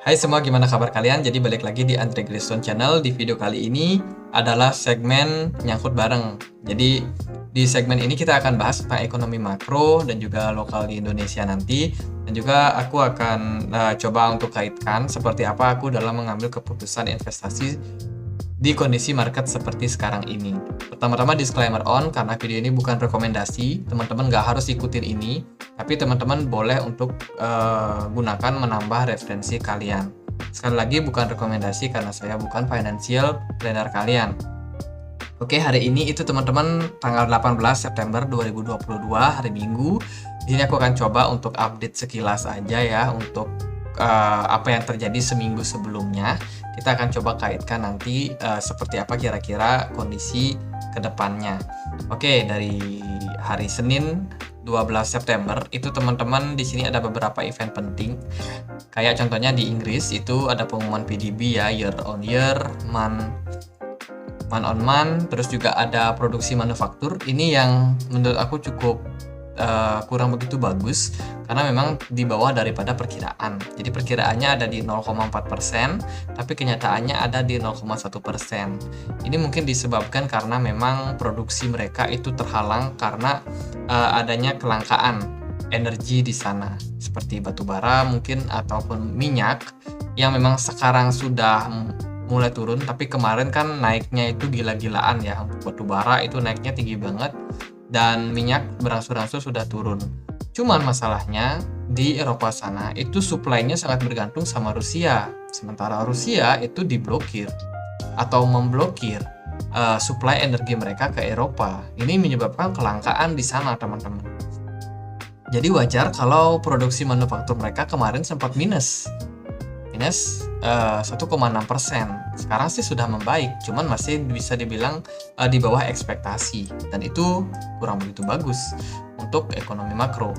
Hai semua, gimana kabar kalian? Jadi balik lagi di Andre Griston Channel. Di video kali ini adalah segmen nyangkut bareng. Jadi di segmen ini kita akan bahas tentang ekonomi makro dan juga lokal di Indonesia nanti. Dan juga aku akan coba untuk kaitkan seperti apa aku dalam mengambil keputusan investasi di kondisi market seperti sekarang ini. Pertama-tama disclaimer on, karena video ini bukan rekomendasi, teman-teman nggak harus ikutin ini, tapi teman-teman boleh untuk gunakan menambah referensi kalian. Sekali lagi bukan rekomendasi karena saya bukan financial planner kalian. Oke, hari ini itu teman-teman tanggal 18 September 2022, hari Minggu. Di sini aku akan coba untuk update sekilas aja ya untuk apa yang terjadi seminggu sebelumnya. Kita akan coba kaitkan nanti seperti apa kira-kira kondisi ke depannya. Oke, dari hari Senin 12 September itu teman-teman di sini ada beberapa event penting. Kayak contohnya di Inggris itu ada pengumuman PDB ya, year on year, month on month, terus juga ada produksi manufaktur. Ini yang menurut aku cukup kurang begitu bagus karena memang di bawah daripada perkiraan. Jadi perkiraannya ada di 0,4%, tapi kenyataannya ada di 0,1%. Ini mungkin disebabkan karena memang produksi mereka itu terhalang karena adanya kelangkaan energi di sana, seperti batu bara mungkin ataupun minyak yang memang sekarang sudah mulai turun, tapi kemarin kan naiknya itu gila-gilaan ya. Batu bara itu naiknya tinggi banget dan minyak berangsur-angsur sudah turun. Cuman masalahnya di Eropa sana itu supply-nya sangat bergantung sama Rusia. Sementara Rusia itu diblokir atau memblokir supply energi mereka ke Eropa. Ini menyebabkan kelangkaan di sana, teman-teman. Jadi wajar kalau produksi manufaktur mereka kemarin sempat minus 1,6%. Sekarang sih sudah membaik, cuman masih bisa dibilang di bawah ekspektasi, dan itu kurang begitu bagus untuk ekonomi makro.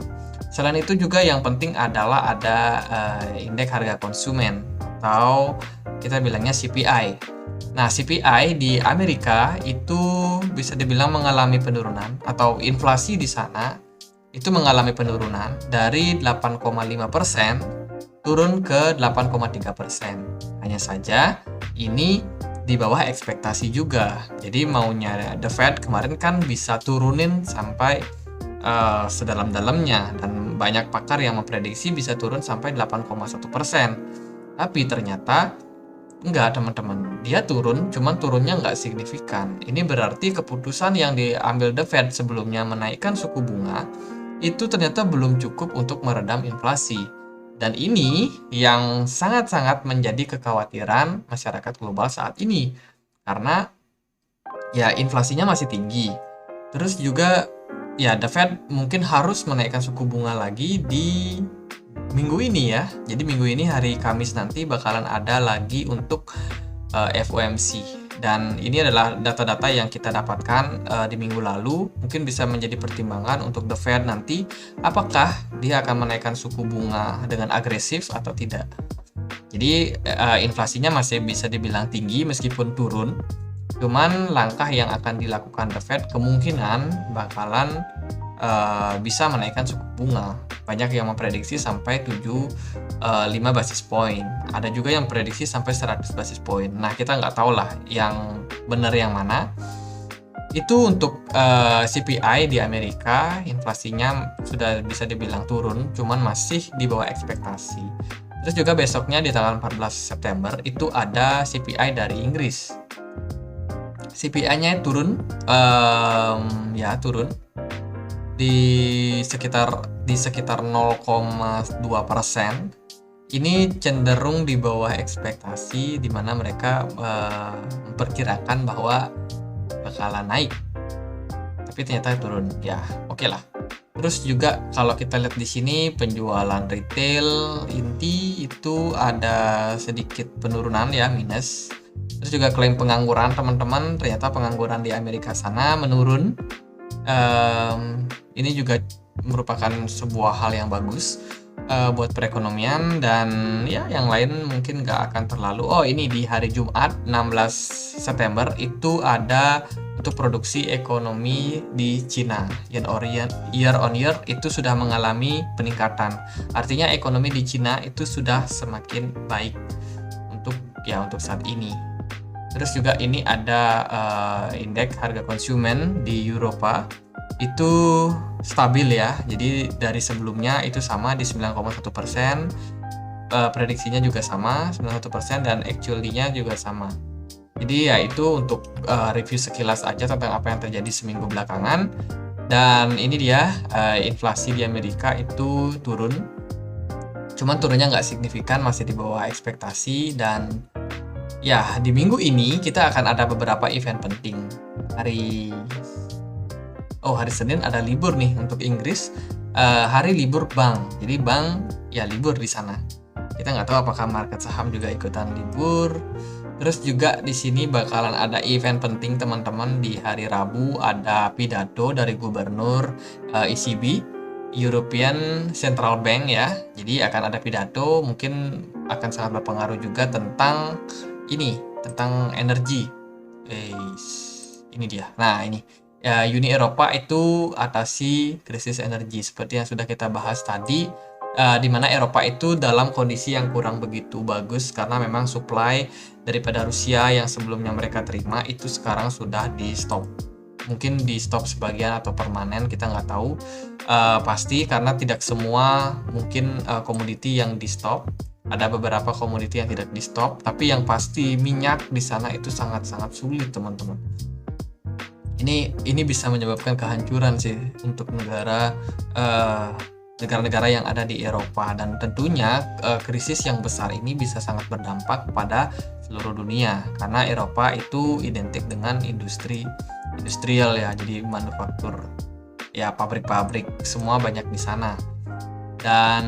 Selain itu juga yang penting adalah ada indeks harga konsumen atau kita bilangnya CPI. Nah, CPI di Amerika itu bisa dibilang mengalami penurunan, atau inflasi di sana itu mengalami penurunan dari 8,5% turun ke 8,3%. Hanya saja ini di bawah ekspektasi juga. Jadi maunya The Fed kemarin kan bisa turunin sampai sedalam-dalamnya, dan banyak pakar yang memprediksi bisa turun sampai 8,1%. Tapi ternyata enggak, teman-teman. Dia turun, cuman turunnya enggak signifikan. Ini berarti keputusan yang diambil The Fed sebelumnya menaikkan suku bunga itu ternyata belum cukup untuk meredam inflasi. Dan ini yang sangat-sangat menjadi kekhawatiran masyarakat global saat ini. Karena ya inflasinya masih tinggi. Terus juga ya The Fed mungkin harus menaikkan suku bunga lagi di minggu ini ya. Jadi minggu ini hari Kamis nanti bakalan ada lagi untuk FOMC. Dan ini adalah data-data yang kita dapatkan di minggu lalu. Mungkin bisa menjadi pertimbangan untuk The Fed nanti, apakah dia akan menaikkan suku bunga dengan agresif atau tidak. Jadi inflasinya masih bisa dibilang tinggi meskipun turun. Cuman langkah yang akan dilakukan The Fed kemungkinan bakalan bisa menaikkan suku bunga. Banyak yang memprediksi sampai 75 basis point. Ada juga yang prediksi sampai 100 basis point. Nah, kita nggak tahu lah yang benar yang mana. Itu untuk CPI di Amerika, inflasinya sudah bisa dibilang turun, cuman masih di bawah ekspektasi. Terus juga besoknya di tanggal 14 September itu ada CPI dari Inggris. CPI-nya turun, turun di sekitar 0,2%. Ini cenderung di bawah ekspektasi, di mana mereka memperkirakan bahwa bakalan naik, tapi ternyata turun. Ya, oke lah. Terus juga kalau kita lihat di sini penjualan retail inti itu ada sedikit penurunan ya, minus. Terus juga klaim pengangguran, teman-teman, ternyata pengangguran di Amerika sana menurun. Ini juga merupakan sebuah hal yang bagus buat perekonomian, dan ya yang lain mungkin nggak akan terlalu. Oh, ini di hari Jumat 16 September itu ada untuk produksi ekonomi di Cina. Year on year itu sudah mengalami peningkatan. Artinya ekonomi di Cina itu sudah semakin baik untuk saat ini. Terus juga ini ada indeks harga konsumen di Eropa itu stabil ya. Jadi dari sebelumnya itu sama di 9,1%, prediksinya juga sama 91% dan actually-nya juga sama. Jadi ya itu untuk review sekilas aja tentang apa yang terjadi seminggu belakangan. Dan ini dia inflasi di Amerika itu turun. Cuman turunnya nggak signifikan, masih di bawah ekspektasi. Dan ya di minggu ini kita akan ada beberapa event penting. Hari Senin ada libur nih untuk Inggris, hari libur bank. Jadi bank ya libur di sana. Kita nggak tahu apakah market saham juga ikutan libur. Terus juga di sini bakalan ada event penting teman-teman. Di hari Rabu ada pidato dari gubernur ECB, European Central Bank ya. Jadi akan ada pidato, mungkin akan sangat berpengaruh juga tentang energi. Ini dia. Nah ini Uni Eropa itu atasi krisis energi seperti yang sudah kita bahas tadi. Di mana Eropa itu dalam kondisi yang kurang begitu bagus karena memang supply daripada Rusia yang sebelumnya mereka terima itu sekarang sudah di stop. Mungkin di stop sebagian atau permanen, kita nggak tahu pasti karena tidak semua mungkin komoditi yang di stop. Ada beberapa komoditi yang tidak di stop, tapi yang pasti minyak di sana itu sangat-sangat sulit teman-teman. Ini bisa menyebabkan kehancuran sih untuk negara-negara yang ada di Eropa, dan tentunya krisis yang besar ini bisa sangat berdampak pada seluruh dunia karena Eropa itu identik dengan industrial ya, jadi manufaktur ya, pabrik-pabrik semua banyak di sana. Dan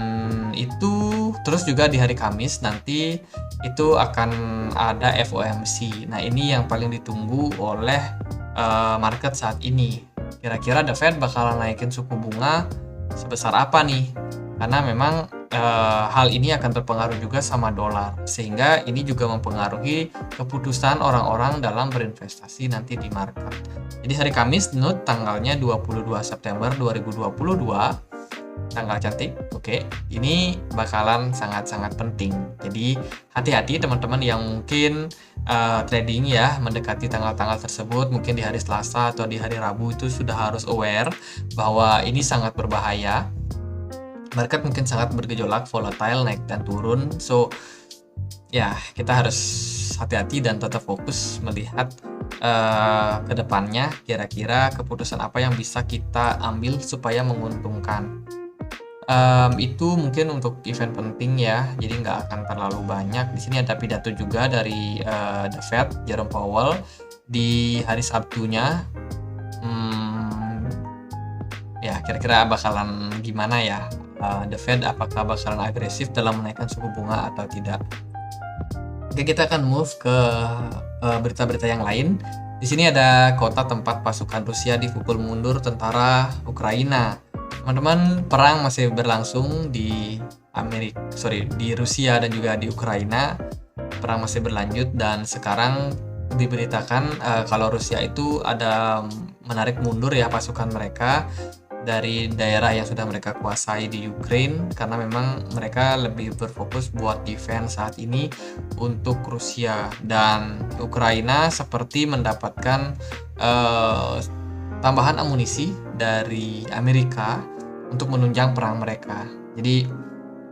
itu terus juga di hari Kamis nanti itu akan ada FOMC. Nah ini yang paling ditunggu oleh market saat ini. Kira-kira The Fed bakalan naikin suku bunga sebesar apa nih? Karena memang hal ini akan terpengaruh juga sama dolar, sehingga ini juga mempengaruhi keputusan orang-orang dalam berinvestasi nanti di market. Jadi hari Kamis tanggalnya 22 September 2022, tanggal cantik. Oke, ini bakalan sangat-sangat penting. Jadi hati-hati teman-teman yang mungkin trading ya mendekati tanggal-tanggal tersebut, mungkin di hari Selasa atau di hari Rabu itu sudah harus aware bahwa ini sangat berbahaya. Market mungkin sangat bergejolak, volatile, naik dan turun. So ya kita harus hati-hati dan tetap fokus melihat ke depannya kira-kira keputusan apa yang bisa kita ambil supaya menguntungkan. Itu mungkin untuk event penting ya, jadi nggak akan terlalu banyak. Di sini ada pidato juga dari The Fed, Jerome Powell di hari Sabtunya. Ya kira-kira bakalan gimana ya The Fed, apakah bakalan agresif dalam menaikkan suku bunga atau tidak? Oke, kita akan move ke berita-berita yang lain. Di sini ada kota tempat pasukan Rusia dipukul mundur tentara Ukraina. Teman-teman, perang masih berlangsung di Rusia dan juga di Ukraina. Perang masih berlanjut dan sekarang diberitakan kalau Rusia itu ada menarik mundur ya pasukan mereka dari daerah yang sudah mereka kuasai di Ukraine, karena memang mereka lebih berfokus buat defense saat ini untuk Rusia. Dan Ukraina seperti mendapatkan tambahan amunisi dari Amerika untuk menunjang perang mereka. Jadi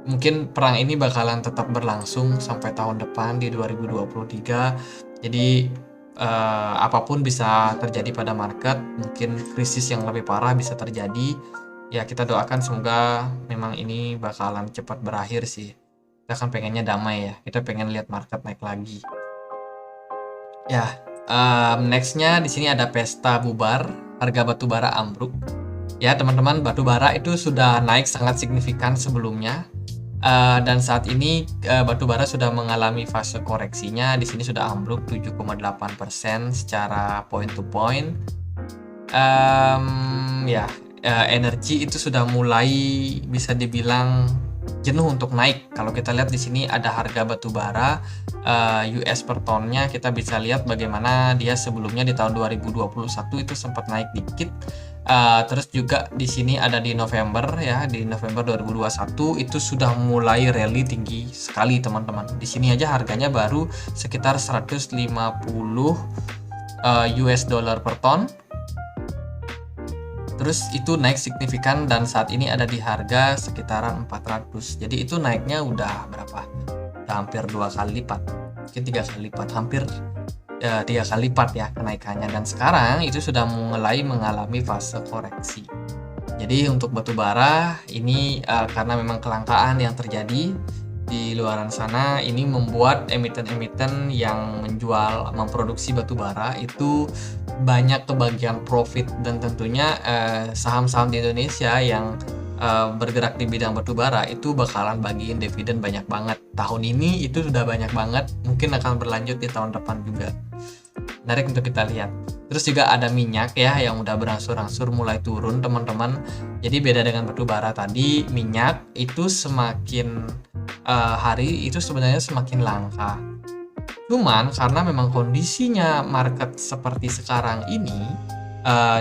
mungkin perang ini bakalan tetap berlangsung sampai tahun depan di 2023. Jadi apapun bisa terjadi pada market, mungkin krisis yang lebih parah bisa terjadi. Ya kita doakan semoga memang ini bakalan cepat berakhir sih. Kita kan pengennya damai ya, kita pengen lihat market naik lagi. Ya, nextnya di sini ada pesta bubar, harga batu bara ambruk. Ya teman-teman, batu bara itu sudah naik sangat signifikan sebelumnya. Dan saat ini batu bara sudah mengalami fase koreksinya. Di sini sudah ambruk 7,8% secara point to point. Energi itu sudah mulai bisa dibilang jenuh untuk naik. Kalau kita lihat di sini ada harga batu bara US per tonnya, kita bisa lihat bagaimana dia sebelumnya di tahun 2021 itu sempat naik dikit. Terus juga di sini ada di November ya, di November 2021 itu sudah mulai rally tinggi sekali teman-teman. Di sini aja harganya baru sekitar 150 US dollar per ton. Terus itu naik signifikan dan saat ini ada di harga sekitaran 400. Jadi itu naiknya udah berapa? Udah hampir 2 kali lipat. Mungkin 3 kali lipat, hampir 3 kali lipat ya kenaikannya. Dan sekarang itu sudah mulai mengalami fase koreksi. Jadi untuk batu bara ini karena memang kelangkaan yang terjadi di luaran sana, ini membuat emiten-emiten yang memproduksi batu bara itu banyak kebagian profit, dan tentunya saham-saham di Indonesia yang bergerak di bidang batu bara itu bakalan bagiin dividen banyak banget. Tahun ini itu sudah banyak banget, mungkin akan berlanjut di tahun depan juga. Menarik untuk kita lihat. Terus juga ada minyak ya yang udah berangsur-angsur mulai turun teman-teman. Jadi beda dengan batu bara tadi, minyak itu semakin hari itu sebenarnya semakin langka. Cuman karena memang kondisinya market seperti sekarang ini,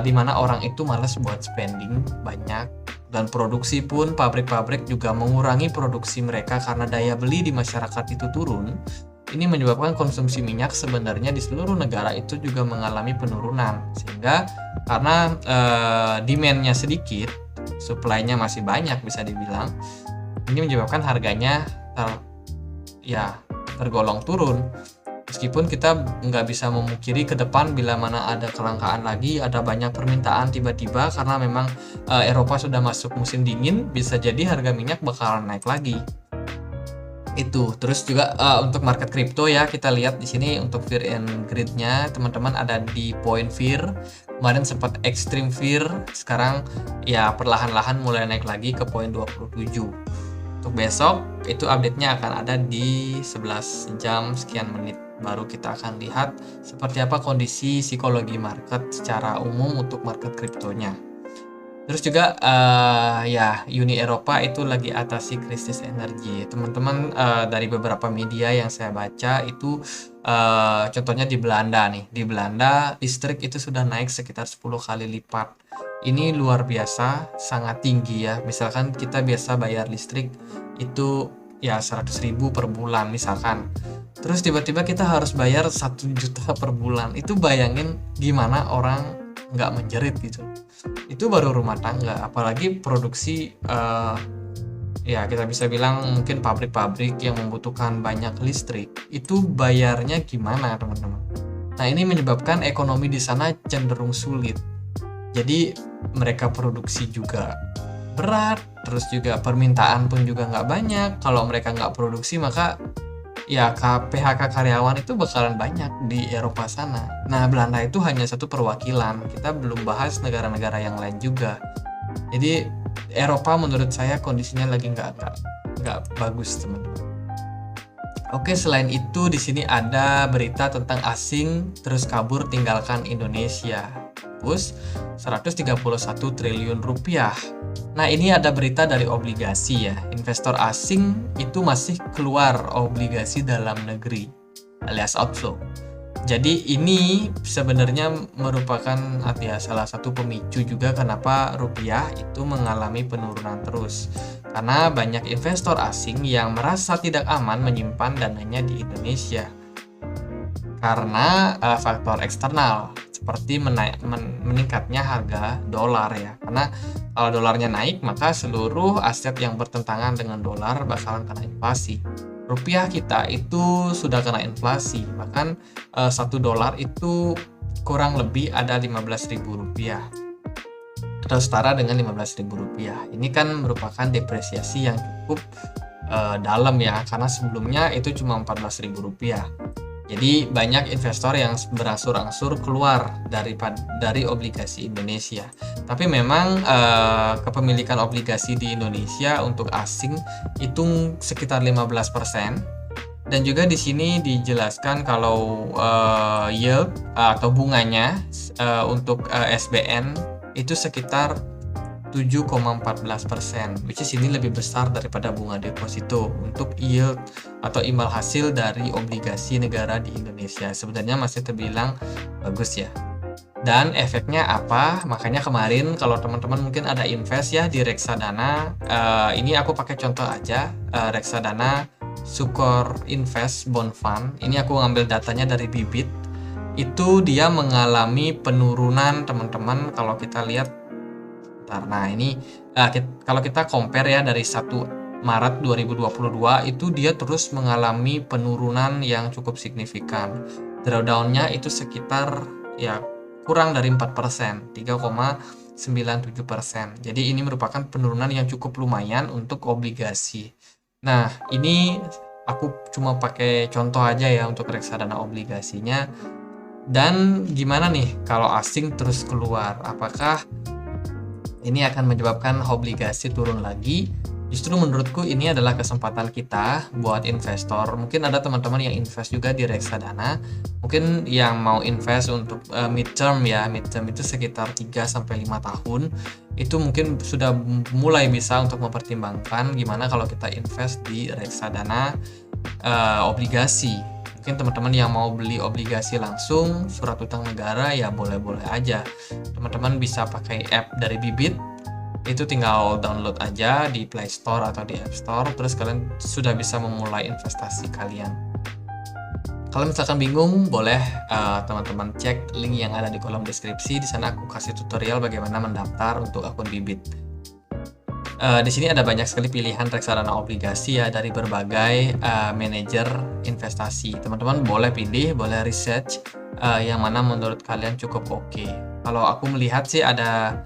di mana orang itu malas buat spending banyak, dan produksi pun pabrik-pabrik juga mengurangi produksi mereka karena daya beli di masyarakat itu turun. Ini menyebabkan konsumsi minyak sebenarnya di seluruh negara itu juga mengalami penurunan, sehingga karena demand-nya sedikit, supply-nya masih banyak bisa dibilang, ini menyebabkan harganya tergolong turun. Meskipun kita nggak bisa memungkiri ke depan bila mana ada kelangkaan lagi, ada banyak permintaan tiba-tiba karena memang Eropa sudah masuk musim dingin, bisa jadi harga minyak bakalan naik lagi. Itu terus juga untuk market crypto ya, kita lihat di sini untuk fear and greed-nya teman-teman ada di point fear. Kemarin sempat extreme fear, sekarang ya perlahan-lahan mulai naik lagi ke point 27. Untuk besok itu update-nya akan ada di 11 jam sekian menit, baru kita akan lihat seperti apa kondisi psikologi market secara umum untuk market kriptonya. Terus juga Uni Eropa itu lagi atasi krisis energi. Teman-teman dari beberapa media yang saya baca itu contohnya di Belanda nih. Di Belanda listrik itu sudah naik sekitar 10 kali lipat. Ini luar biasa, sangat tinggi ya. Misalkan kita biasa bayar listrik itu ya 100.000 per bulan misalkan. Terus tiba-tiba kita harus bayar 1 juta per bulan. Itu bayangin gimana orang nggak menjerit gitu. Itu baru rumah tangga, apalagi produksi ya kita bisa bilang mungkin pabrik-pabrik yang membutuhkan banyak listrik, itu bayarnya gimana teman-teman. Nah ini menyebabkan ekonomi di sana cenderung sulit. Jadi mereka produksi juga berat, terus juga permintaan pun juga nggak banyak. Kalau mereka nggak produksi maka ya PHK karyawan itu bakalan banyak di Eropa sana. Nah Belanda itu hanya satu perwakilan, kita belum bahas negara-negara yang lain juga. Jadi Eropa menurut saya kondisinya lagi nggak bagus teman-teman. Oke, selain itu di sini ada berita tentang asing terus kabur tinggalkan Indonesia. Terus 131 triliun rupiah. Nah ini ada berita dari obligasi ya. Investor asing itu masih keluar obligasi dalam negeri alias outflow. Jadi ini sebenarnya merupakan salah satu pemicu juga kenapa rupiah itu mengalami penurunan terus. Karena banyak investor asing yang merasa tidak aman menyimpan dananya di Indonesia. Karena faktor eksternal seperti meningkatnya harga dolar ya. Karena kalau dolarnya naik maka seluruh aset yang bertentangan dengan dolar bakalan kena inflasi. Rupiah kita itu sudah kena inflasi, bahkan $1 itu kurang lebih ada 15.000 rupiah atau setara dengan 15.000 rupiah. Ini kan merupakan depresiasi yang cukup dalam ya, karena sebelumnya itu cuma 14.000 rupiah. Jadi banyak investor yang berangsur-angsur keluar dari obligasi Indonesia. Tapi memang kepemilikan obligasi di Indonesia untuk asing itu sekitar 15%. Dan juga di sini dijelaskan kalau yield atau bunganya untuk SBN itu sekitar 7,14%, which is ini lebih besar daripada bunga deposito untuk yield atau imbal hasil dari obligasi negara di Indonesia. Sebenarnya masih terbilang bagus ya. Dan efeknya apa? Makanya kemarin kalau teman-teman mungkin ada invest ya di reksadana, ini aku pakai contoh aja, reksadana Sukor Invest Bond Fund. Ini aku ngambil datanya dari Bibit. Itu dia mengalami penurunan teman-teman kalau kita lihat. Nah ini kalau kita compare ya dari 1 Maret 2022 itu dia terus mengalami penurunan yang cukup signifikan. Drawdown-nya itu sekitar ya kurang dari 4%, 3,97%. Jadi ini merupakan penurunan yang cukup lumayan untuk obligasi. Nah, ini aku cuma pakai contoh aja ya untuk reksadana obligasinya. Dan gimana nih kalau asing terus keluar? Apakah ini akan menyebabkan obligasi turun lagi? Justru menurutku ini adalah kesempatan kita buat investor. Mungkin ada teman-teman yang invest juga di reksadana. Mungkin yang mau invest untuk midterm ya. Midterm itu sekitar 3-5 tahun. Itu mungkin sudah mulai bisa untuk mempertimbangkan gimana kalau kita invest di reksadana obligasi. Mungkin teman-teman yang mau beli obligasi langsung, surat utang negara ya boleh-boleh aja. Teman-teman bisa pakai app dari Bibit. Itu tinggal download aja di Play Store atau di App Store, terus kalian sudah bisa memulai investasi kalian. Kalau misalkan bingung, boleh teman-teman cek link yang ada di kolom deskripsi. Di sana aku kasih tutorial bagaimana mendaftar untuk akun Bibit. Di sini ada banyak sekali pilihan reksadana obligasi ya dari berbagai manajer investasi. Teman-teman boleh pilih, boleh research yang mana menurut kalian cukup oke. Kalau aku melihat sih ada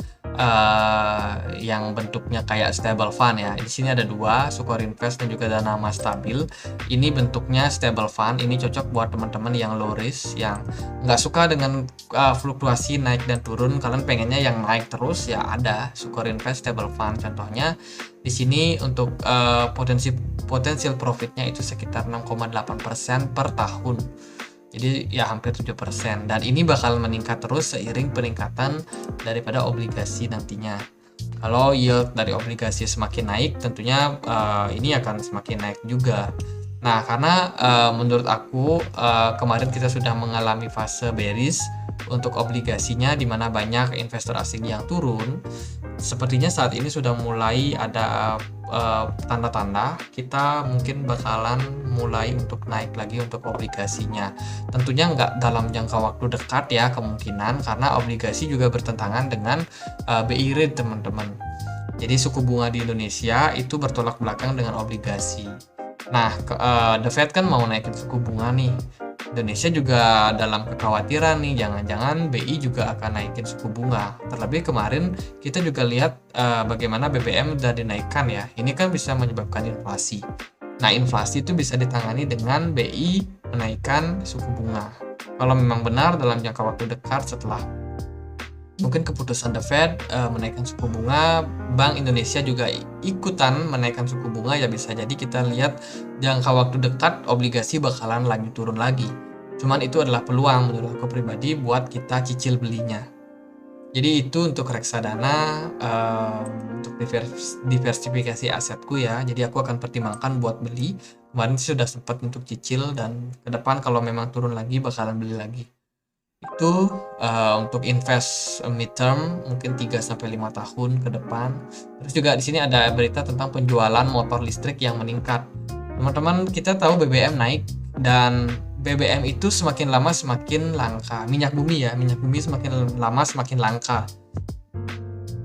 yang bentuknya kayak stable fund ya. Di sini ada 2, Sukor Invest dan juga Dana Mas Stabil. Ini bentuknya stable fund. Ini cocok buat teman-teman yang low risk, yang nggak suka dengan fluktuasi naik dan turun. Kalian pengennya yang naik terus ya, ada Sukor Invest stable fund. Contohnya di sini untuk potensial profitnya itu sekitar 6,8% per tahun. Jadi ya hampir 7%, dan ini bakal meningkat terus seiring peningkatan daripada obligasi nantinya. Kalau yield dari obligasi semakin naik, tentunya ini akan semakin naik juga. Nah, karena menurut aku kemarin kita sudah mengalami fase bearish untuk obligasinya, di mana banyak investor asing yang turun. Sepertinya saat ini sudah mulai ada tanda-tanda kita mungkin bakalan mulai untuk naik lagi untuk obligasinya. Tentunya nggak dalam jangka waktu dekat ya kemungkinan, karena obligasi juga bertentangan dengan BI rate teman-teman. Jadi suku bunga di Indonesia itu bertolak belakang dengan obligasi. Nah, The Fed kan mau naikin suku bunga nih. Indonesia juga dalam kekhawatiran nih, jangan-jangan BI juga akan naikin suku bunga. Terlebih kemarin kita juga lihat bagaimana BBM udah dinaikkan ya. Ini kan bisa menyebabkan inflasi. Nah, inflasi itu bisa ditangani dengan BI menaikkan suku bunga. Kalau memang benar dalam jangka waktu dekat setelah mungkin keputusan The Fed menaikkan suku bunga, Bank Indonesia juga ikutan menaikkan suku bunga, ya bisa jadi kita lihat jangka waktu dekat obligasi bakalan lanjut turun lagi. Cuman itu adalah peluang menurut aku pribadi buat kita cicil belinya. Jadi itu untuk reksadana, untuk diversifikasi asetku ya. Jadi aku akan pertimbangkan buat beli. Kemarin sudah sempat untuk cicil, dan ke depan kalau memang turun lagi bakalan beli lagi. Itu untuk invest midterm mungkin 3-5 tahun ke depan. Terus juga di sini ada berita tentang penjualan motor listrik yang meningkat. Teman-teman, kita tahu BBM naik, dan BBM itu semakin lama semakin langka. Minyak bumi semakin lama semakin langka.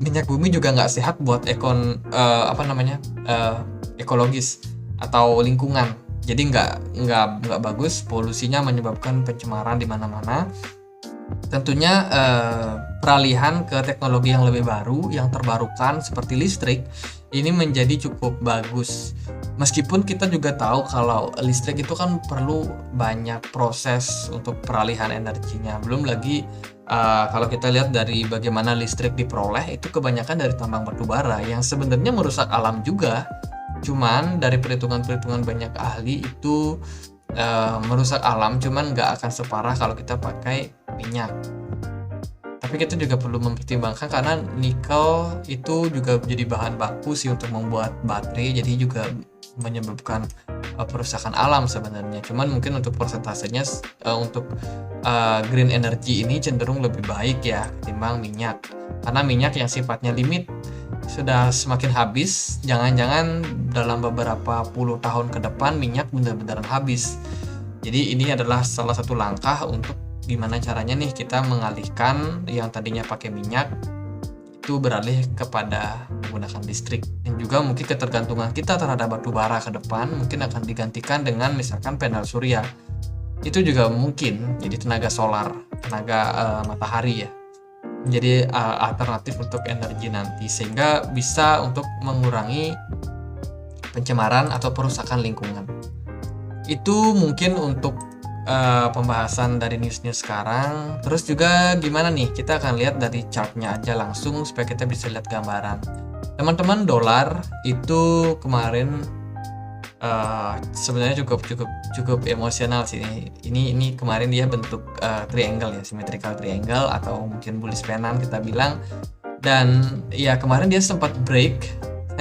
Minyak bumi juga nggak sehat buat ekologis atau lingkungan. Jadi nggak bagus, polusinya menyebabkan pencemaran di mana-mana. Tentunya peralihan ke teknologi yang lebih baru, yang terbarukan seperti listrik, ini menjadi cukup bagus. Meskipun kita juga tahu kalau listrik itu kan perlu banyak proses untuk peralihan energinya. Belum lagi kalau kita lihat dari bagaimana listrik diperoleh, itu kebanyakan dari tambang batu bara yang sebenarnya merusak alam juga. Cuman dari perhitungan banyak ahli itu merusak alam, cuman nggak akan separah kalau kita pakai minyak. Tapi kita juga perlu mempertimbangkan karena nikel itu juga menjadi bahan baku sih untuk membuat baterai, jadi juga menyebabkan perusakan alam sebenarnya. Cuman mungkin untuk persentasenya untuk green energy ini cenderung lebih baik ya ketimbang minyak. Karena minyak yang sifatnya limit sudah semakin habis, jangan-jangan dalam beberapa puluh tahun ke depan minyak benar-benar habis. Jadi ini adalah salah satu langkah untuk gimana caranya nih kita mengalihkan yang tadinya pakai minyak itu beralih kepada menggunakan listrik. Dan juga mungkin ketergantungan kita terhadap batu bara ke depan mungkin akan digantikan dengan misalkan panel surya. Itu juga mungkin jadi tenaga solar, tenaga matahari ya. Jadi alternatif untuk energi nanti, sehingga bisa untuk mengurangi pencemaran atau perusakan lingkungan. Itu mungkin untuk pembahasan dari news-news sekarang. Terus juga gimana nih, kita akan lihat dari chartnya aja langsung supaya kita bisa lihat gambaran. Teman-teman, dolar itu kemarin sebenarnya cukup emosional sih. Ini kemarin dia bentuk triangle ya, symmetrical triangle atau mungkin bullish pennant kita bilang. Dan ya kemarin dia sempat break,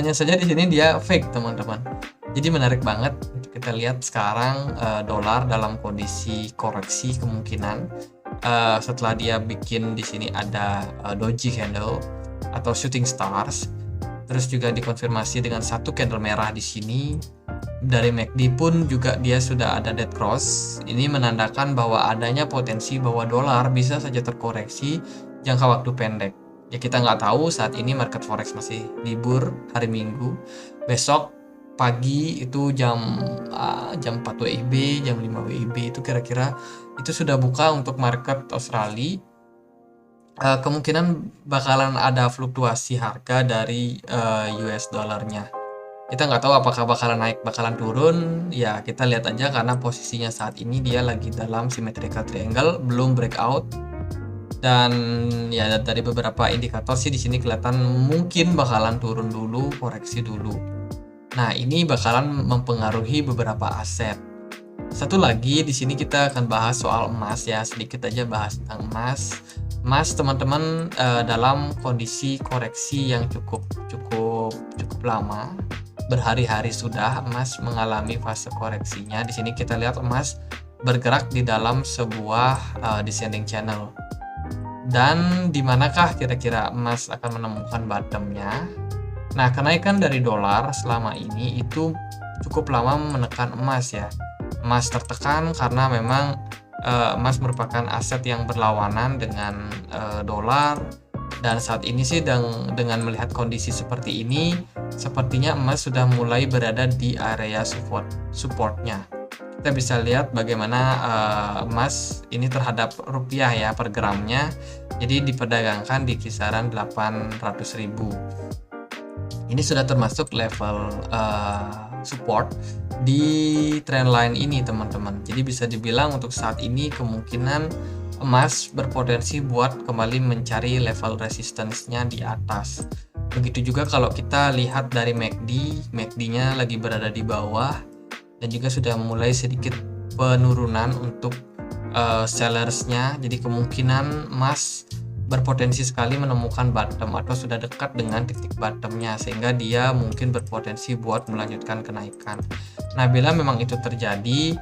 hanya saja di sini dia fake teman-teman. Jadi menarik banget untuk kita lihat sekarang dolar dalam kondisi koreksi kemungkinan setelah dia bikin di sini ada doji candle atau shooting stars. Terus juga dikonfirmasi dengan satu candle merah di sini. Dari MACD pun juga dia sudah ada dead cross. Ini menandakan bahwa adanya potensi bahwa dolar bisa saja terkoreksi jangka waktu pendek. Ya kita nggak tahu, saat ini market forex masih libur hari Minggu. Besok pagi itu jam 4 WIB, jam 5 WIB itu kira-kira itu sudah buka untuk market Australia. Kemungkinan bakalan ada fluktuasi harga dari US dollarnya. Kita nggak tahu apakah bakalan naik, bakalan turun. Ya kita lihat aja karena posisinya saat ini dia lagi dalam symmetrical triangle, belum breakout. Dan ya dari beberapa indikator sih di sini kelihatan mungkin bakalan turun dulu, koreksi dulu. Nah ini bakalan mempengaruhi beberapa aset. Satu lagi di sini kita akan bahas soal emas ya, sedikit aja bahas tentang emas. Emas teman-teman dalam kondisi koreksi yang cukup lama, berhari-hari sudah emas mengalami fase koreksinya. Di sini kita lihat emas bergerak di dalam sebuah descending channel. Dan di manakah kira-kira emas akan menemukan bottomnya? Nah, kenaikan dari dolar selama ini itu cukup lama menekan emas ya. Emas tertekan karena memang emas merupakan aset yang berlawanan dengan dolar. Dan saat ini sih dengan melihat kondisi seperti ini, sepertinya emas sudah mulai berada di area supportnya. Kita bisa lihat bagaimana emas ini terhadap rupiah ya per gramnya. Jadi diperdagangkan di kisaran 800.000. Ini sudah termasuk level support di trendline ini teman-teman. Jadi bisa dibilang untuk saat ini kemungkinan emas berpotensi buat kembali mencari level resistance-nya di atas. Begitu juga kalau kita lihat dari MACD-nya lagi berada di bawah dan juga sudah mulai sedikit penurunan untuk sellers-nya. Jadi kemungkinan emas berpotensi sekali menemukan bottom atau sudah dekat dengan titik bottomnya, sehingga dia mungkin berpotensi buat melanjutkan kenaikan. Nah bila memang itu terjadi,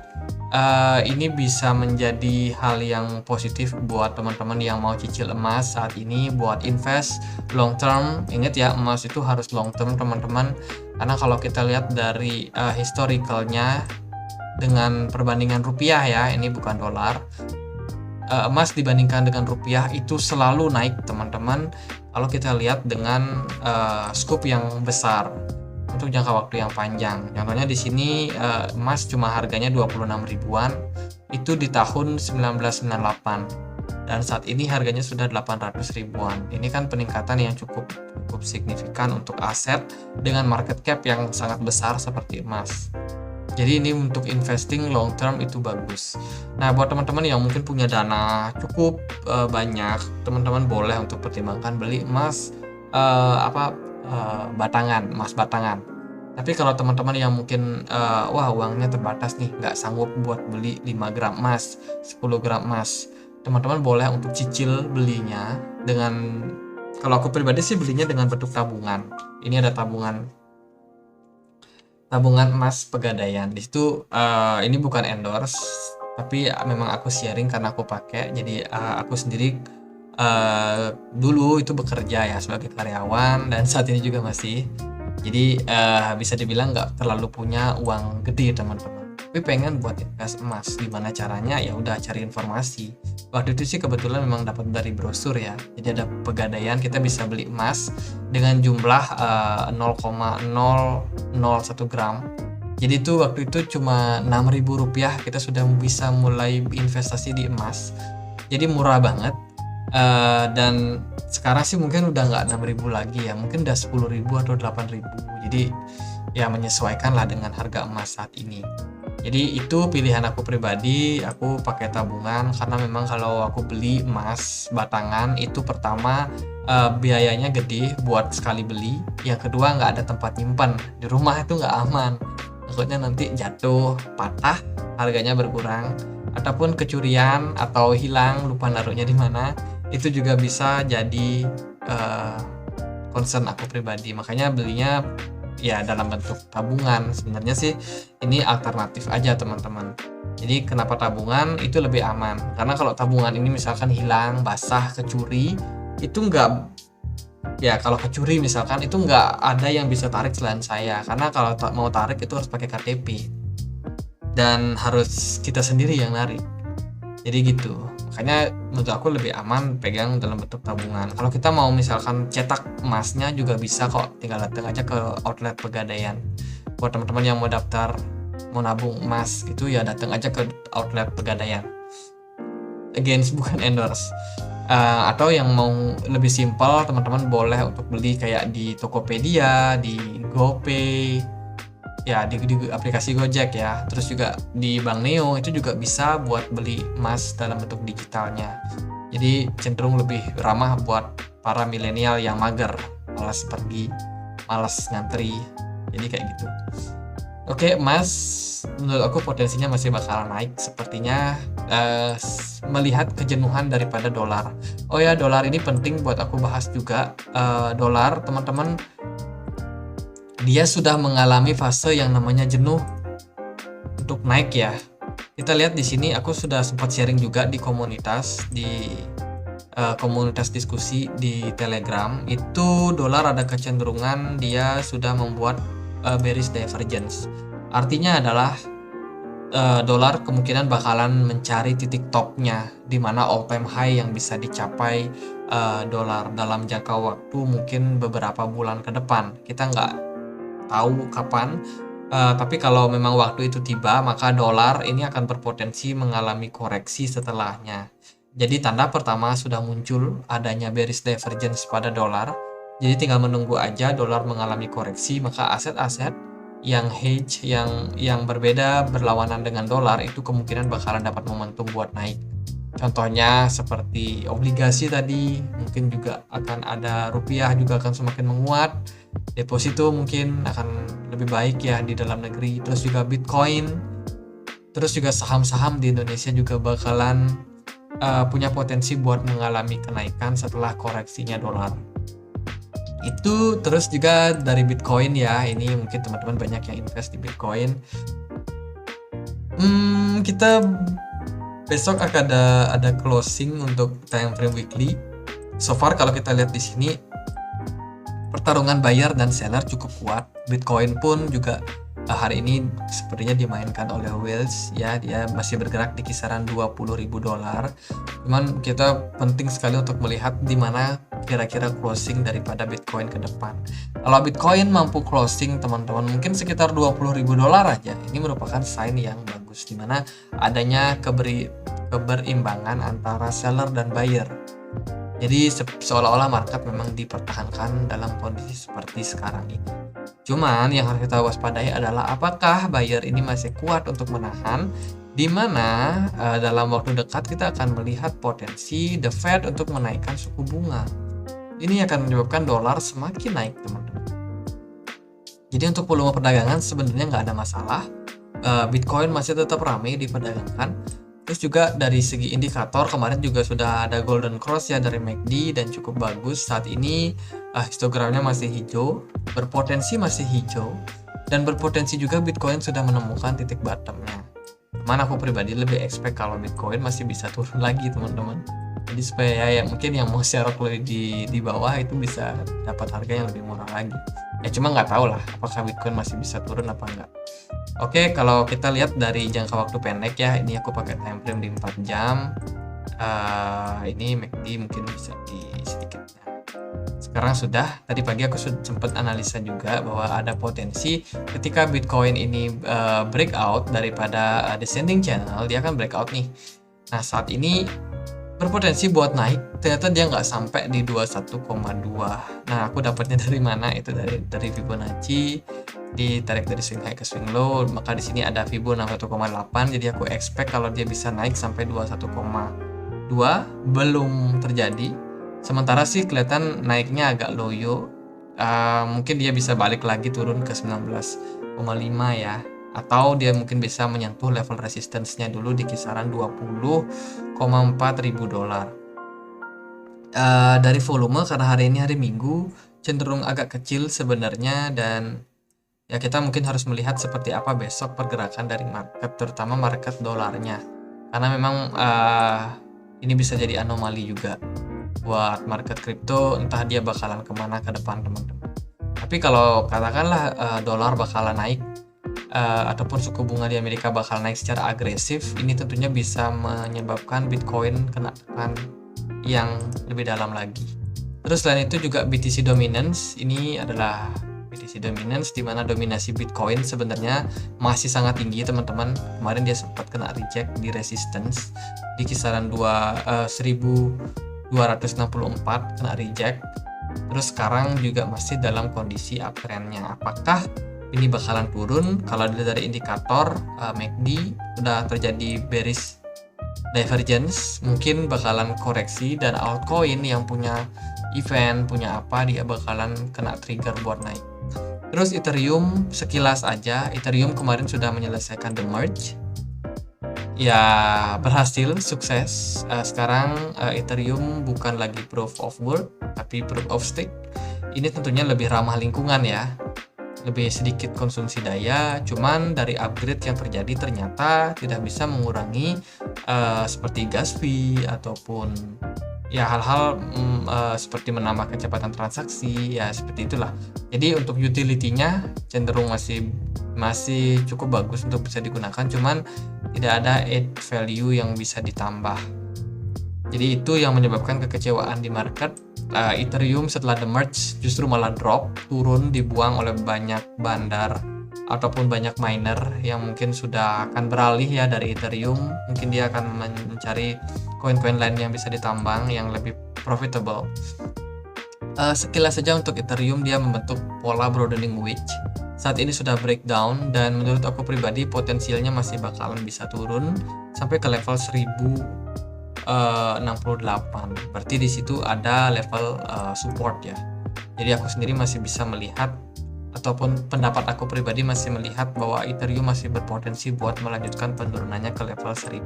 ini bisa menjadi hal yang positif buat teman-teman yang mau cicil emas saat ini buat invest long term. Ingat ya, emas itu harus long term teman-teman, karena kalau kita lihat dari historicalnya dengan perbandingan rupiah ya, ini bukan dolar, emas dibandingkan dengan rupiah itu selalu naik teman-teman kalau kita lihat dengan scope yang besar untuk jangka waktu yang panjang. Contohnya di sini emas cuma harganya 26 ribuan itu di tahun 1998 dan saat ini harganya sudah 800 ribuan. Ini kan peningkatan yang cukup signifikan untuk aset dengan market cap yang sangat besar seperti emas. Jadi ini untuk investing long term itu bagus. Nah buat teman-teman yang mungkin punya dana cukup banyak, teman-teman boleh untuk pertimbangkan beli emas emas batangan. Tapi kalau teman-teman yang mungkin uangnya terbatas nih, nggak sanggup buat beli 5 gram emas, 10 gram emas, teman-teman boleh untuk cicil belinya dengan, kalau aku pribadi sih belinya dengan bentuk tabungan. Ini ada tabungan emas Pegadaian. Di situ ini bukan endorse, tapi memang aku sharing karena aku pakai. Jadi aku sendiri dulu itu bekerja ya sebagai karyawan dan saat ini juga masih. Jadi bisa dibilang nggak terlalu punya uang gede teman-teman. Tapi pengen buat invest emas. Gimana caranya? Ya udah cari informasi. Waktu itu sih kebetulan memang dapat dari brosur ya. Jadi ada Pegadaian, kita bisa beli emas dengan jumlah 0,001 gram. Jadi itu waktu itu cuma Rp6.000 kita sudah bisa mulai investasi di emas. Jadi murah banget. Dan sekarang sih mungkin udah nggak 6.000 lagi ya, mungkin udah 10.000 atau 8.000. Jadi ya menyesuaikan lah dengan harga emas saat ini. Jadi itu pilihan aku pribadi, aku pakai tabungan karena memang kalau aku beli emas batangan itu pertama biayanya gede buat sekali beli, yang kedua nggak ada tempat nyimpan di rumah, itu nggak aman, takutnya nanti jatuh, patah, harganya berkurang, ataupun kecurian atau hilang, lupa naruhnya di mana, itu juga bisa jadi concern aku pribadi. Makanya belinya ya dalam bentuk tabungan. Sebenarnya sih ini alternatif aja teman-teman. Jadi kenapa tabungan itu lebih aman? Karena kalau tabungan ini misalkan hilang, basah, kecuri, itu enggak, ya kalau kecuri misalkan itu enggak ada yang bisa tarik selain saya. Karena kalau mau tarik itu harus pakai KTP dan harus kita sendiri yang narik. Jadi gitu. Makanya menurut aku lebih aman pegang dalam bentuk tabungan. Kalau kita mau misalkan cetak emasnya juga bisa kok, tinggal datang aja ke outlet Pegadaian. Buat teman-teman yang mau daftar mau nabung emas itu ya datang aja ke outlet Pegadaian. Again, bukan endorse. Atau yang mau lebih simpel, teman-teman boleh untuk beli kayak di Tokopedia, di GoPay, ya di aplikasi Gojek ya, terus juga di Bank Neo itu juga bisa buat beli emas dalam bentuk digitalnya. Jadi cenderung lebih ramah buat para milenial yang mager, malas pergi, malas ngantri, jadi kayak gitu. Oke, emas menurut aku potensinya masih bakal naik sepertinya, melihat kejenuhan daripada dolar. Oh ya, dolar ini penting buat aku bahas juga. Dolar teman-teman, dia sudah mengalami fase yang namanya jenuh untuk naik ya. Kita lihat di sini, aku sudah sempat sharing juga di komunitas, komunitas diskusi di Telegram. Itu dolar ada kecenderungan dia sudah membuat bearish divergence. Artinya adalah dolar kemungkinan bakalan mencari titik topnya, di mana all time high yang bisa dicapai dolar dalam jangka waktu mungkin beberapa bulan ke depan. Kita nggak tahu kapan, tapi kalau memang waktu itu tiba, maka dolar ini akan berpotensi mengalami koreksi setelahnya. Jadi tanda pertama sudah muncul adanya bearish divergence pada dolar. Jadi tinggal menunggu aja dolar mengalami koreksi, maka aset-aset yang hedge yang berbeda berlawanan dengan dolar itu kemungkinan bakalan dapat momentum buat naik. Contohnya seperti obligasi tadi, mungkin juga akan ada rupiah juga akan semakin menguat. Deposito mungkin akan lebih baik ya di dalam negeri, terus juga Bitcoin, terus juga saham-saham di Indonesia juga bakalan punya potensi buat mengalami kenaikan setelah koreksinya dolar. Itu terus juga dari Bitcoin ya, ini mungkin teman-teman banyak yang invest di Bitcoin. Kita besok akan ada closing untuk time frame weekly. So far kalau kita lihat di sini, pertarungan buyer dan seller cukup kuat. Bitcoin pun juga hari ini sepertinya dimainkan oleh whales ya, dia masih bergerak di kisaran $20.000. Cuman kita penting sekali untuk melihat di mana kira-kira closing daripada Bitcoin ke depan. Kalau Bitcoin mampu closing teman-teman mungkin sekitar $20.000 aja, ini merupakan sign yang bagus di mana adanya keberimbangan antara seller dan buyer. Jadi seolah-olah market memang dipertahankan dalam kondisi seperti sekarang ini. Cuman yang harus kita waspadai adalah apakah buyer ini masih kuat untuk menahan, di mana dalam waktu dekat kita akan melihat potensi The Fed untuk menaikkan suku bunga. Ini akan menyebabkan dolar semakin naik teman-teman. Jadi untuk volume perdagangan sebenarnya nggak ada masalah. Bitcoin masih tetap ramai diperdagangkan. Terus juga dari segi indikator kemarin juga sudah ada golden cross ya dari MACD dan cukup bagus. Saat ini histogramnya masih hijau, berpotensi masih hijau, dan berpotensi juga Bitcoin sudah menemukan titik bottomnya. Cuman aku pribadi lebih expect kalau Bitcoin masih bisa turun lagi teman-teman. Jadi supaya ya mungkin yang mau share di bawah itu bisa dapat harga yang lebih murah lagi. Ya cuma nggak tahu lah apakah Bitcoin masih bisa turun apa enggak. Oke, kalau kita lihat dari jangka waktu pendek ya, ini aku pakai time frame di 4 jam. Ini MACD mungkin bisa di sedikit. Sekarang sudah, tadi pagi aku sempat analisa juga bahwa ada potensi ketika Bitcoin ini breakout daripada descending channel, dia akan breakout nih. Nah, saat ini berpotensi buat naik, ternyata dia nggak sampai di 21,2. Nah, aku dapatnya dari mana? Itu dari Fibonacci, ditarik dari swing high ke swing low, maka di sini ada Fibo 61,8. Jadi aku expect kalau dia bisa naik sampai 21,2, belum terjadi. Sementara sih kelihatan naiknya agak loyo. Mungkin dia bisa balik lagi turun ke 19,5 ya. Atau dia mungkin bisa menyentuh level resistance-nya dulu di kisaran 20,4 ribu dolar. Dari volume, karena hari ini hari Minggu, cenderung agak kecil sebenarnya, dan ya kita mungkin harus melihat seperti apa besok pergerakan dari market, terutama market dolarnya. Karena memang ini bisa jadi anomali juga buat market kripto, entah dia bakalan kemana ke depan teman-teman. Tapi kalau katakanlah dolar bakalan naik, ataupun suku bunga di Amerika bakal naik secara agresif, ini tentunya bisa menyebabkan Bitcoin kena tekan yang lebih dalam lagi. Terus selain itu juga BTC dominance, ini adalah BTC dominance di mana dominasi Bitcoin sebenarnya masih sangat tinggi teman-teman. Kemarin dia sempat kena reject di resistance di kisaran 1264 kena reject. Terus sekarang juga masih dalam kondisi uptrend-nya. Apakah ini bakalan turun? Kalau dilihat dari indikator MACD udah terjadi bearish divergence, mungkin bakalan koreksi, dan altcoin yang punya event, punya apa, dia bakalan kena trigger buat naik. Terus Ethereum, sekilas aja, Ethereum kemarin sudah menyelesaikan the merge. Ya berhasil, sukses. Sekarang Ethereum bukan lagi proof of work, tapi proof of stake. Ini tentunya lebih ramah lingkungan ya, lebih sedikit konsumsi daya, cuman dari upgrade yang terjadi ternyata tidak bisa mengurangi seperti gas fee ataupun ya hal-hal seperti menambah kecepatan transaksi, ya seperti itulah. Jadi untuk utility-nya cenderung masih cukup bagus untuk bisa digunakan, cuman tidak ada add value yang bisa ditambah. Jadi itu yang menyebabkan kekecewaan di market. Ethereum setelah the merge justru malah drop, turun, dibuang oleh banyak bandar ataupun banyak miner yang mungkin sudah akan beralih ya dari Ethereum. Mungkin dia akan mencari koin-koin lain yang bisa ditambang yang lebih profitable. Sekilas saja untuk Ethereum, dia membentuk pola broadening wedge. Saat ini sudah breakdown, dan menurut aku pribadi potensialnya masih bakalan bisa turun sampai ke level 1068. Berarti di situ ada level support ya. Jadi aku sendiri masih bisa melihat, ataupun pendapat aku pribadi masih melihat bahwa Ethereum masih berpotensi buat melanjutkan penurunannya ke level 1000.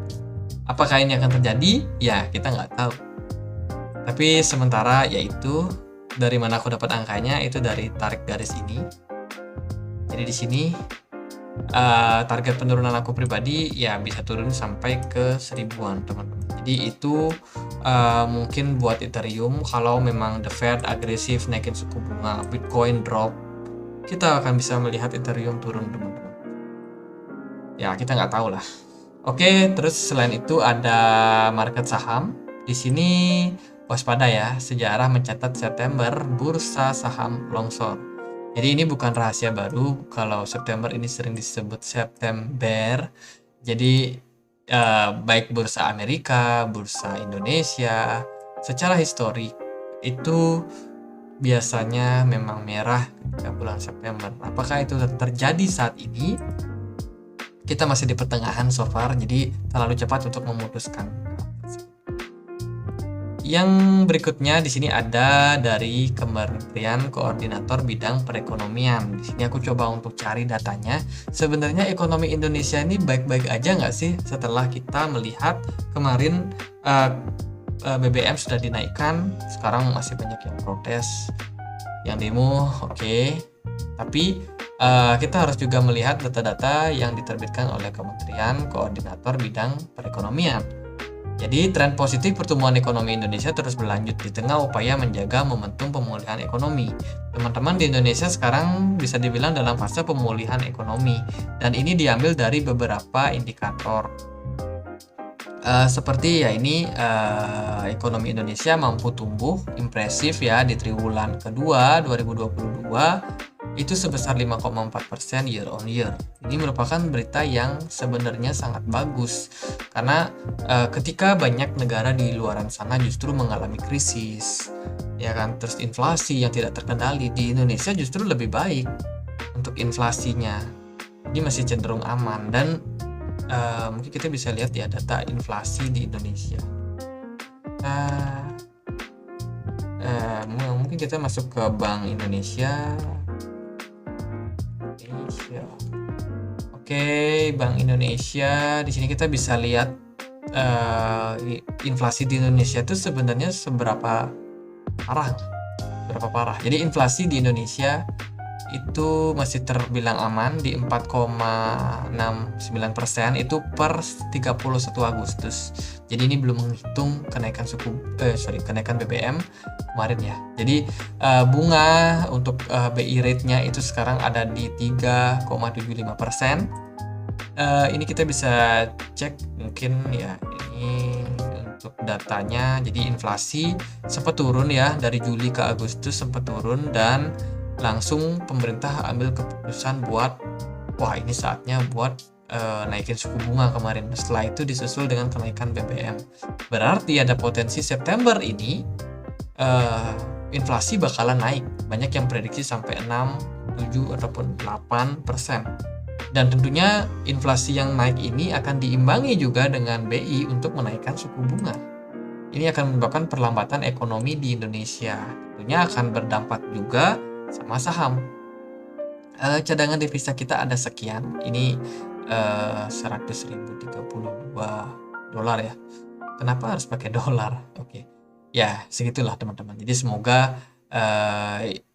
Apakah ini akan terjadi? Ya kita nggak tahu. Tapi sementara yaitu dari mana aku dapat angkanya itu dari tarik garis ini. Jadi di sini target penurunan aku pribadi ya bisa turun sampai ke 1000-an teman-teman. Jadi itu mungkin buat Ethereum, kalau memang the Fed agresif naikin suku bunga, Bitcoin drop, kita akan bisa melihat Ethereum turun teman-teman. Ya kita nggak tahu lah. Oke, terus selain itu ada market saham. Di sini waspada ya, sejarah mencatat September bursa saham longsor. Jadi ini bukan rahasia baru kalau September ini sering disebut September. Jadi baik bursa Amerika, bursa Indonesia, secara historik itu biasanya memang merah ketika bulan September. Apakah itu terjadi saat ini? Kita masih di pertengahan so far, jadi terlalu cepat untuk memutuskan. yang berikutnya di sini ada dari Kementerian Koordinator Bidang Perekonomian. Di sini aku coba untuk cari datanya. Sebenarnya ekonomi Indonesia ini baik-baik aja nggak sih setelah kita melihat kemarin BBM sudah dinaikkan, sekarang masih banyak yang protes, yang demo, oke. Tapi kita harus juga melihat data-data yang diterbitkan oleh Kementerian Koordinator Bidang Perekonomian. Jadi tren positif pertumbuhan ekonomi Indonesia terus berlanjut di tengah upaya menjaga momentum pemulihan ekonomi. Teman-teman, di Indonesia sekarang bisa dibilang dalam fase pemulihan ekonomi, dan ini diambil dari beberapa indikator. Seperti ya ini ekonomi Indonesia mampu tumbuh impresif ya di triwulan kedua 2022 itu sebesar 5,4% year on year. Ini merupakan berita yang sebenarnya sangat bagus karena ketika banyak negara di luaran sana justru mengalami krisis, ya kan, terus inflasi yang tidak terkendali, di Indonesia justru lebih baik untuk inflasinya. Ini masih cenderung aman, dan mungkin kita bisa lihat ya data inflasi di Indonesia. Mungkin kita masuk ke Bank Indonesia. Oke, Bank Indonesia. Di sini kita bisa lihat inflasi di Indonesia itu sebenarnya seberapa parah. Jadi inflasi di Indonesia itu masih terbilang aman di 4,69% itu per 31 Agustus. Jadi ini belum menghitung kenaikan kenaikan BBM kemarin ya. Jadi bunga untuk BI rate-nya itu sekarang ada di 3,75%. Ini kita bisa cek mungkin ya, ini untuk datanya. Jadi inflasi sempat turun ya, dari Juli ke Agustus sempat turun, dan langsung pemerintah ambil keputusan buat ini saatnya buat naikin suku bunga kemarin. Setelah itu disusul dengan kenaikan BBM. Berarti ada potensi September ini inflasi bakalan naik. Banyak yang prediksi sampai 6, 7 ataupun 8%. Dan tentunya inflasi yang naik ini akan diimbangi juga dengan BI untuk menaikkan suku bunga. Ini akan menyebabkan perlambatan ekonomi di Indonesia. Tentunya akan berdampak juga sama saham. Cadangan devisa kita ada sekian. Ini 100.032 dolar ya. Kenapa harus pakai dolar? Oke. Ya, segitulah teman-teman. Jadi semoga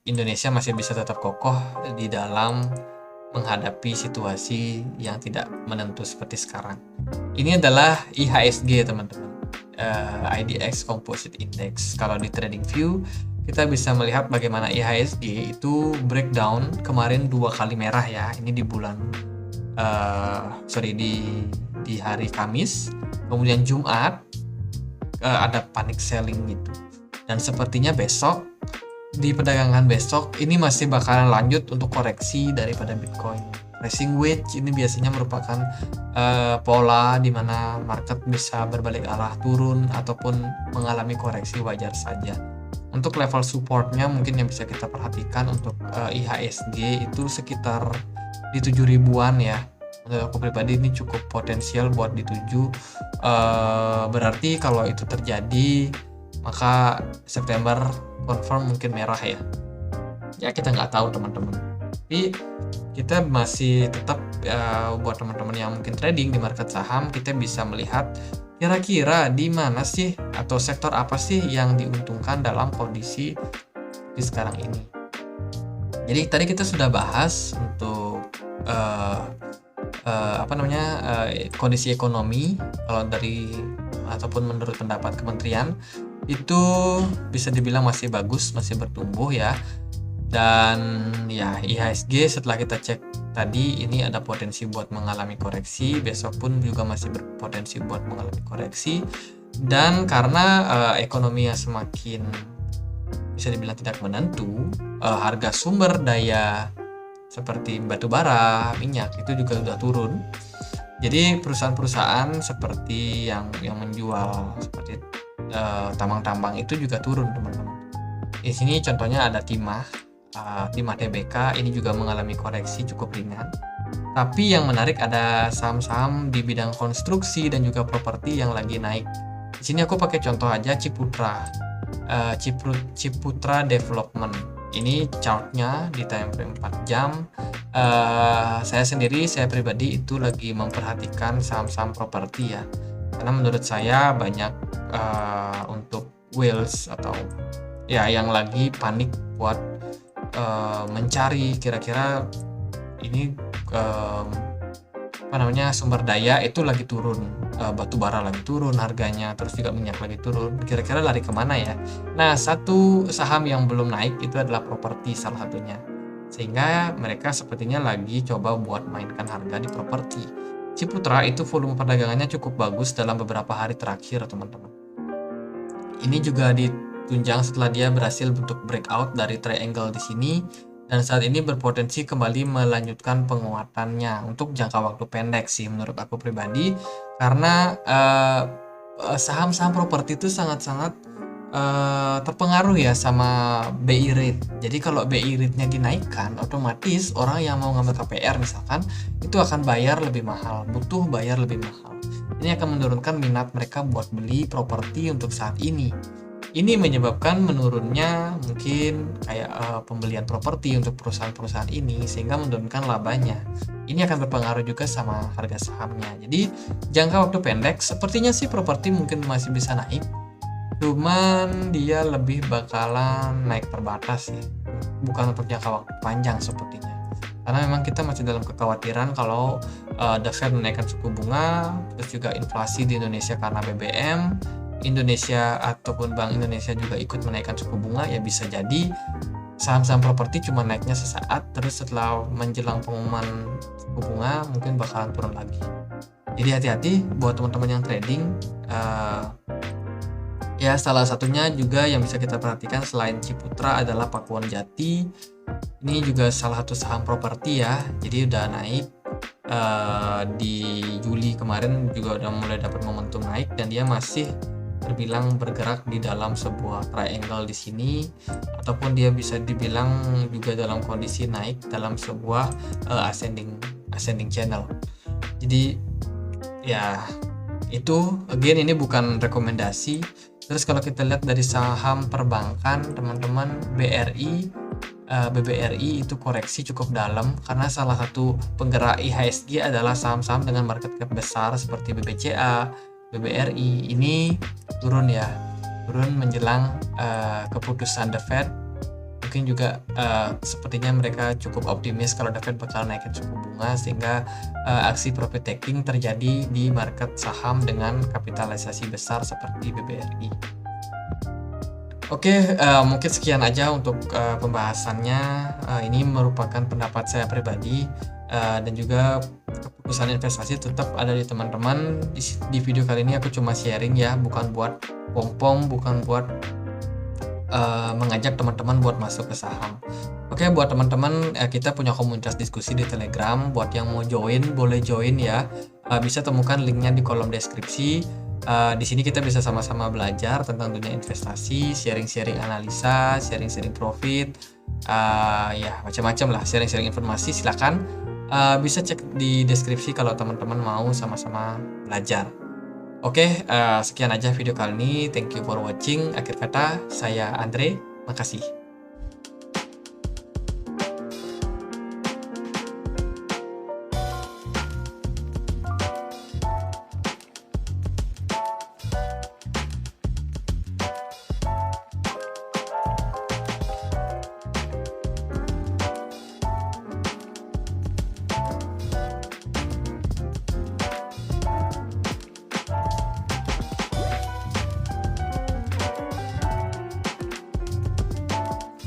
Indonesia masih bisa tetap kokoh di dalam menghadapi situasi yang tidak menentu seperti sekarang. Ini adalah IHSG teman-teman. IDX Composite Index. Kalau di TradingView kita bisa melihat bagaimana IHSG itu breakdown kemarin 2 kali merah ya. Ini di bulan di hari Kamis, kemudian Jumat ada panic selling gitu. Dan sepertinya besok di perdagangan besok ini masih bakalan lanjut untuk koreksi daripada Bitcoin. Rising wedge ini biasanya merupakan pola di mana market bisa berbalik arah turun ataupun mengalami koreksi, wajar saja. Untuk level supportnya mungkin yang bisa kita perhatikan untuk IHSG itu sekitar di 7.000-an ya. Menurut aku pribadi ini cukup potensial buat dituju. Berarti kalau itu terjadi maka September confirm mungkin merah ya. Ya kita nggak tahu teman-teman. Tapi kita masih tetap buat teman-teman yang mungkin trading di market saham, kita bisa melihat kira-kira di mana sih atau sektor apa sih yang diuntungkan dalam kondisi di sekarang ini. Jadi tadi kita sudah bahas untuk kondisi ekonomi. Kalau dari ataupun menurut pendapat kementerian itu bisa dibilang masih bagus, masih bertumbuh ya. Dan ya IHSG setelah kita cek tadi ini ada potensi buat mengalami koreksi, besok pun juga masih berpotensi buat mengalami koreksi. Dan karena ekonomi yang semakin bisa dibilang tidak menentu, harga sumber daya seperti batu bara, minyak itu juga sudah turun. Jadi perusahaan-perusahaan seperti yang menjual seperti tambang-tambang itu juga turun teman-teman. Di sini contohnya ada Timah TBK ini juga mengalami koreksi cukup ringan. Tapi yang menarik ada saham-saham di bidang konstruksi dan juga properti yang lagi naik. Di sini aku pakai contoh aja Ciputra, Ciputra Development. Ini chartnya di time frame 4 jam. Saya pribadi itu lagi memperhatikan saham-saham properti ya, karena menurut saya banyak untuk whales atau ya yang lagi panik buat mencari kira-kira ini sumber daya itu lagi turun, batu bara lagi turun harganya, terus juga minyak lagi turun, kira-kira lari kemana ya. Nah, satu saham yang belum naik itu adalah properti salah satunya, sehingga mereka sepertinya lagi coba buat mainkan harga di properti. Ciputra itu volume perdagangannya cukup bagus dalam beberapa hari terakhir teman-teman. Ini juga ditunjang setelah dia berhasil bentuk breakout dari triangle di sini, dan saat ini berpotensi kembali melanjutkan penguatannya untuk jangka waktu pendek sih menurut aku pribadi, karena saham-saham properti itu sangat-sangat terpengaruh ya sama BI rate. Jadi kalau BI rate-nya dinaikkan, otomatis orang yang mau ngambil KPR misalkan itu akan bayar lebih mahal, butuh bayar lebih mahal. Ini akan menurunkan minat mereka buat beli properti untuk saat ini. Ini menyebabkan menurunnya mungkin kayak pembelian properti untuk perusahaan-perusahaan ini, sehingga menurunkan labanya. Ini akan berpengaruh juga sama harga sahamnya. Jadi jangka waktu pendek sepertinya sih properti mungkin masih bisa naik, cuman dia lebih bakalan naik terbatas ya, bukan untuk jangka waktu panjang sepertinya. Karena memang kita masih dalam kekhawatiran kalau The Fed menaikkan suku bunga, terus juga inflasi di Indonesia karena BBM, Indonesia ataupun Bank Indonesia juga ikut menaikkan suku bunga, ya bisa jadi saham-saham properti cuma naiknya sesaat, terus setelah menjelang pengumuman suku bunga mungkin bakalan turun lagi. Jadi hati-hati buat teman-teman yang trading. Ya, salah satunya juga yang bisa kita perhatikan selain Ciputra adalah Pakuwon Jati. Ini juga salah satu saham properti ya, jadi udah naik di Juli kemarin juga udah mulai dapat momentum naik, dan dia masih terbilang bergerak di dalam sebuah triangle di sini, ataupun dia bisa dibilang juga dalam kondisi naik dalam sebuah ascending channel. Jadi ya itu again ini bukan rekomendasi. Terus kalau kita lihat dari saham perbankan teman-teman, BBRI itu koreksi cukup dalam karena salah satu penggerak IHSG adalah saham-saham dengan market cap besar seperti BBCA, BBRI. Ini turun menjelang keputusan The Fed. Mungkin juga sepertinya mereka cukup optimis kalau The Fed bakal naikin suku bunga, sehingga aksi profit taking terjadi di market saham dengan kapitalisasi besar seperti BBRI. Oke, mungkin sekian aja untuk pembahasannya. Ini merupakan pendapat saya pribadi, dan juga keputusan investasi tetap ada di teman-teman. Di video kali ini aku cuma sharing ya, bukan buat pom-pom, bukan buat mengajak teman-teman buat masuk ke saham. Oke, buat teman-teman, kita punya komunitas diskusi di Telegram. Buat yang mau join, boleh join ya. Bisa temukan linknya di kolom deskripsi. Di sini kita bisa sama-sama belajar tentang dunia investasi, sharing-sharing analisa, sharing-sharing profit, ya macam-macam lah, sharing-sharing informasi. Silakan bisa cek di deskripsi kalau teman-teman mau sama-sama belajar. Oke, sekian aja video kali ini. Thank you for watching. Akhir kata, saya Andre. Makasih.